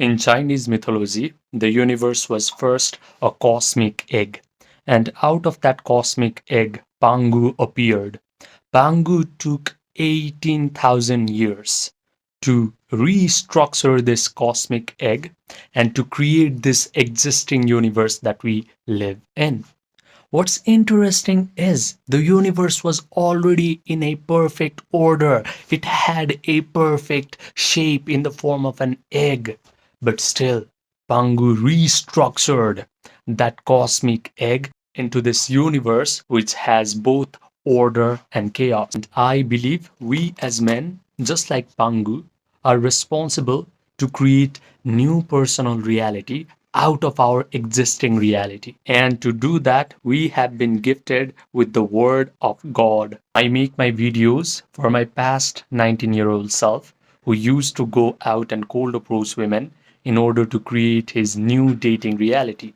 In Chinese mythology, the universe was first a cosmic egg, and out of that cosmic egg, Pangu appeared. Pangu took 18,000 years to restructure this cosmic egg and to create this existing universe that we live in. What's interesting is the universe was already in a perfect order. It had a perfect shape in the form of an egg. But still, Pangu restructured that cosmic egg into this universe which has both order and chaos. And I believe we as men, just like Pangu, are responsible to create new personal reality out of our existing reality. And to do that, we have been gifted with the Word of God. I make my videos for my past 19-year-old self who used to go out and cold approach women in order to create his new dating reality.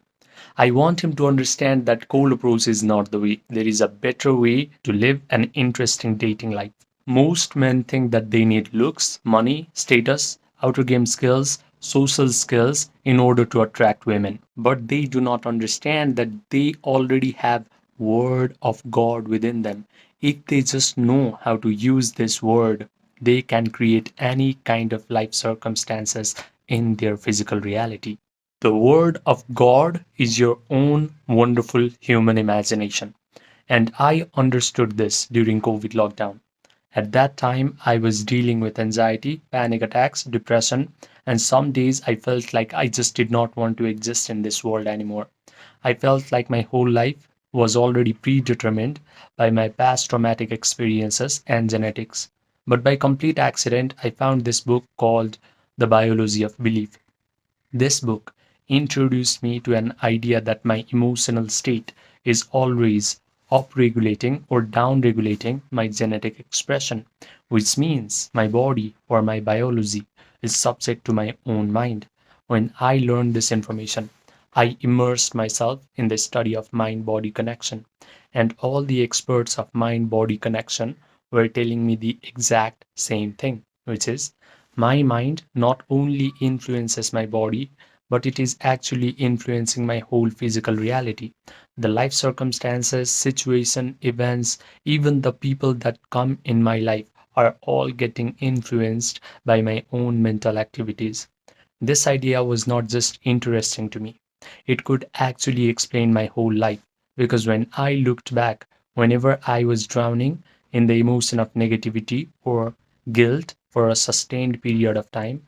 I want him to understand that cold approach is not the way. There is a better way to live an interesting dating life. Most men think that they need looks, money, status, outer game skills, social skills in order to attract women. But they do not understand that they already have word of God within them. If they just know how to use this word, they can create any kind of life circumstances in their physical reality. The word of God is your own wonderful human imagination. And I understood this during COVID lockdown. At that time, I was dealing with anxiety, panic attacks, depression, and some days I felt like I just did not want to exist in this world anymore. I felt like my whole life was already predetermined by my past traumatic experiences and genetics. But by complete accident, I found this book called The Biology of Belief. This book introduced me to an idea that my emotional state is always upregulating or downregulating my genetic expression, which means my body or my biology is subject to my own mind. When I learned this information, I immersed myself in the study of mind body connection, and all the experts of mind body connection were telling me the exact same thing, which is my mind not only influences my body, but it is actually influencing my whole physical reality. The life circumstances, situation, events, even the people that come in my life are all getting influenced by my own mental activities. This idea was not just interesting to me, it could actually explain my whole life. Because when I looked back, whenever I was drowning in the emotion of negativity or guilt for a sustained period of time,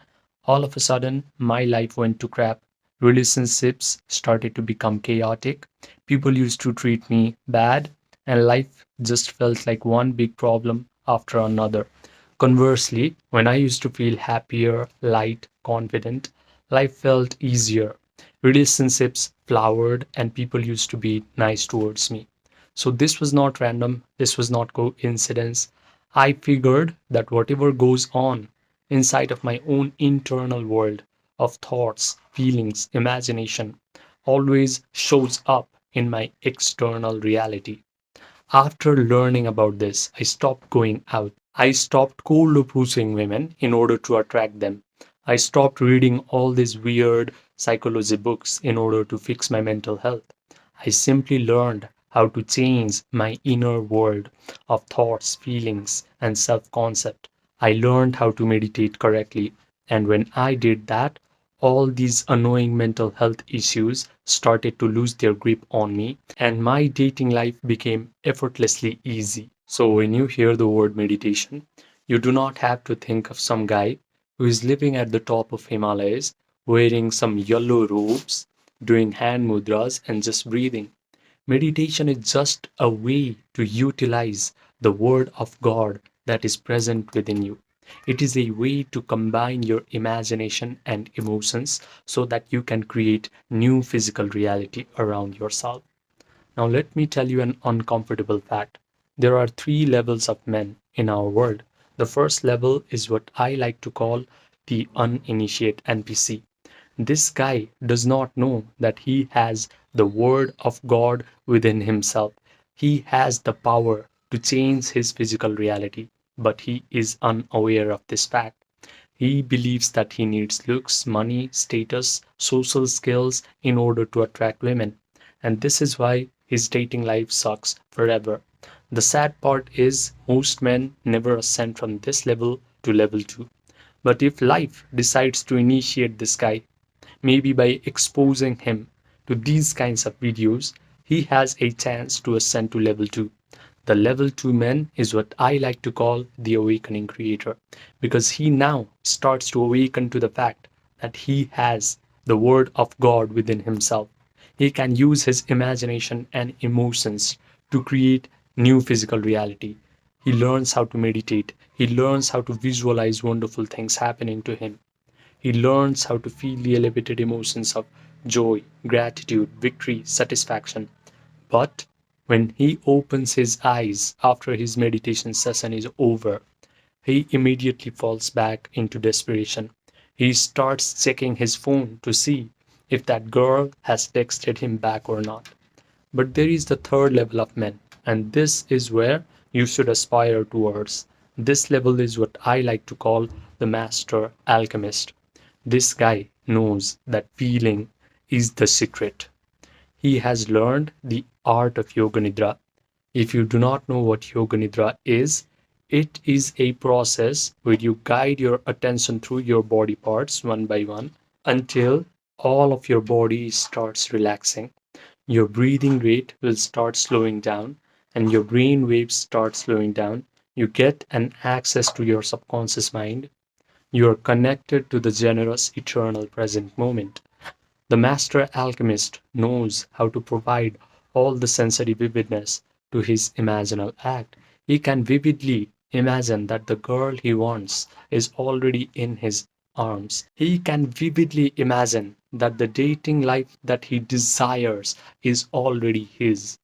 all of a sudden my life went to crap. Relationships started to become chaotic. People used to treat me bad, and life just felt like one big problem after another. Conversely, when I used to feel happier, light, confident, life felt easier. Relationships flowered, and people used to be nice towards me. So, this was not random, this was not coincidence. I figured that whatever goes on inside of my own internal world of thoughts, feelings, imagination always shows up in my external reality. After learning about this, I stopped going out. I stopped cold approaching women in order to attract them. I stopped reading all these weird psychology books in order to fix my mental health. I simply learned how to change my inner world of thoughts, feelings, and self concept. I learned how to meditate correctly. And when I did that, all these annoying mental health issues started to lose their grip on me, and my dating life became effortlessly easy. So, when you hear the word meditation, you do not have to think of some guy who is living at the top of Himalayas, wearing some yellow robes, doing hand mudras, and just breathing. Meditation is just a way to utilize the Word of God that is present within you. It is a way to combine your imagination and emotions so that you can create new physical reality around yourself. Now, let me tell you an uncomfortable fact. There are three levels of men in our world. The first level is what I like to call the uninitiate NPC. This guy does not know that he has the Word of God within himself. He has the power to change his physical reality, but he is unaware of this fact. He believes that he needs looks, money, status, social skills in order to attract women. And this is why his dating life sucks forever. The sad part is most men never ascend from this level to level 2. But if life decides to initiate this guy, maybe by exposing him to these kinds of videos, he has a chance to ascend to level 2. The level 2 man is what I like to call the awakening creator, because he now starts to awaken to the fact that he has the word of God within himself. He can use his imagination and emotions to create new physical reality. He learns how to meditate. He learns how to visualize wonderful things happening to him. He learns how to feel the elevated emotions of joy, gratitude, victory, satisfaction. But when he opens his eyes after his meditation session is over, he immediately falls back into desperation. He starts checking his phone to see if that girl has texted him back or not. But there is the third level of men, and this is where you should aspire towards. This level is what I like to call the master alchemist. This guy knows that feeling is the secret. He has learned the art of Yoga Nidra. If you do not know what Yoga Nidra is, it is a process where you guide your attention through your body parts one by one until all of your body starts relaxing. Your breathing rate will start slowing down and your brain waves start slowing down. You get an access to your subconscious mind. You are connected to the generous eternal present moment. The master alchemist knows how to provide all the sensory vividness to his imaginal act. He can vividly imagine that the girl he wants is already in his arms. He can vividly imagine that the dating life that he desires is already his.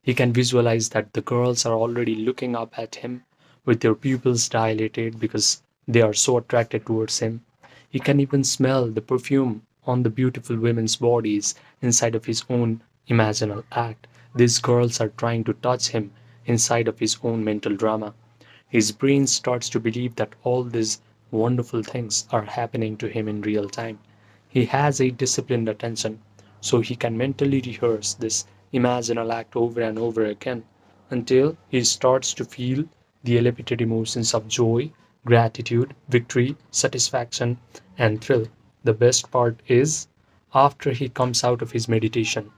He can visualize that the girls are already looking up at him with their pupils dilated because they are so attracted towards him. He can even smell the perfume on the beautiful women's bodies inside of his own imaginal act. These girls are trying to touch him inside of his own mental drama. His brain starts to believe that all these wonderful things are happening to him in real time. He has a disciplined attention, so he can mentally rehearse this imaginal act over and over again until he starts to feel the elevated emotions of joy, gratitude, victory, satisfaction, and thrill. The best part is, after he comes out of his meditation,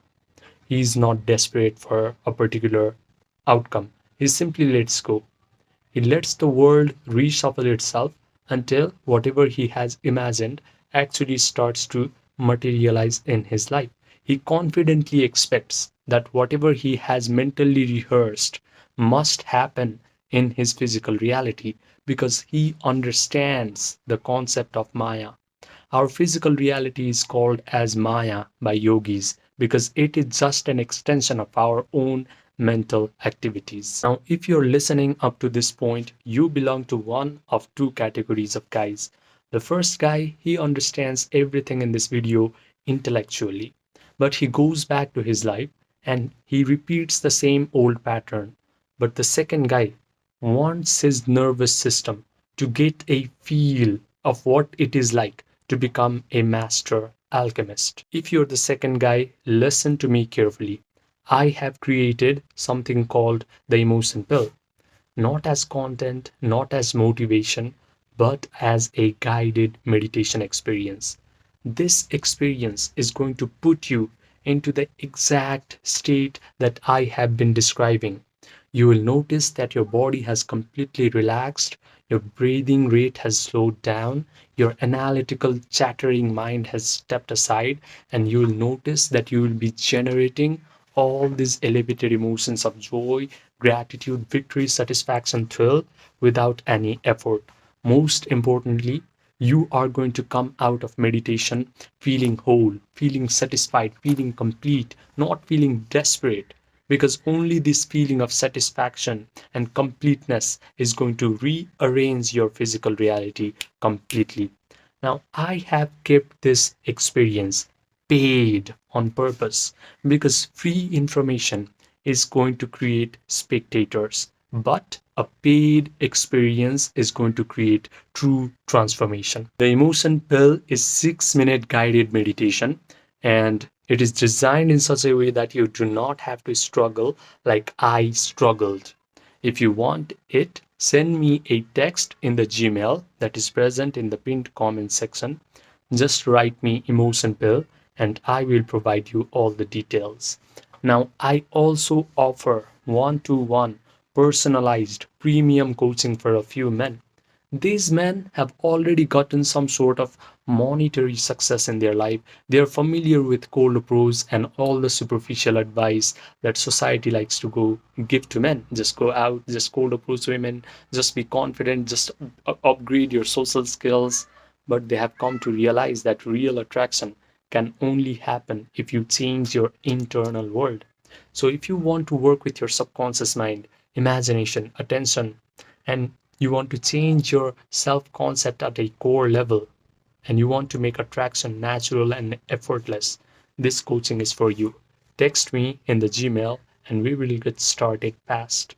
he is not desperate for a particular outcome. He simply lets go. He lets the world reshuffle itself until whatever he has imagined actually starts to materialize in his life. He confidently expects that whatever he has mentally rehearsed must happen in his physical reality because he understands the concept of Maya. Our physical reality is called as Maya by yogis because it is just an extension of our own mental activities. Now, if you're listening up to this point, you belong to one of two categories of guys. The first guy, he understands everything in this video intellectually, but he goes back to his life and he repeats the same old pattern. But the second guy wants his nervous system to get a feel of what it is like to become a master alchemist. If you're the second guy, listen to me carefully. I have created something called the emotion pill, not as content, not as motivation, but as a guided meditation experience. This experience is going to put you into the exact state that I have been describing. You will notice that your body has completely relaxed, your breathing rate has slowed down, your analytical, chattering mind has stepped aside, and you will notice that you will be generating all these elevated emotions of joy, gratitude, victory, satisfaction, thrill without any effort. Most importantly, you are going to come out of meditation feeling whole, feeling satisfied, feeling complete, not feeling desperate. Because only this feeling of satisfaction and completeness is going to rearrange your physical reality completely. Now, I have kept this experience paid on purpose because free information is going to create spectators. but a paid experience is going to create true transformation. The emotion pill is 6-minute guided meditation, and it is designed in such a way that you do not have to struggle like I struggled. If you want it, send me a text in the Gmail that is present in the pinned comment section. Just write me emotion pill and I will provide you all the details. Now, I also offer one-to-one personalized premium coaching for a few men. These men have already gotten some sort of monetary success in their life. They are familiar with cold approach and all the superficial advice that society likes to go give to men. Just go out, just cold approach women, just be confident, just upgrade your social skills. But they have come to realize that real attraction can only happen if you change your internal world. So if you want to work with your subconscious mind, imagination, attention, and you want to change your self concept at a core level, and you want to make attraction natural and effortless, this coaching is for you. Text me in the Gmail and we will get started fast.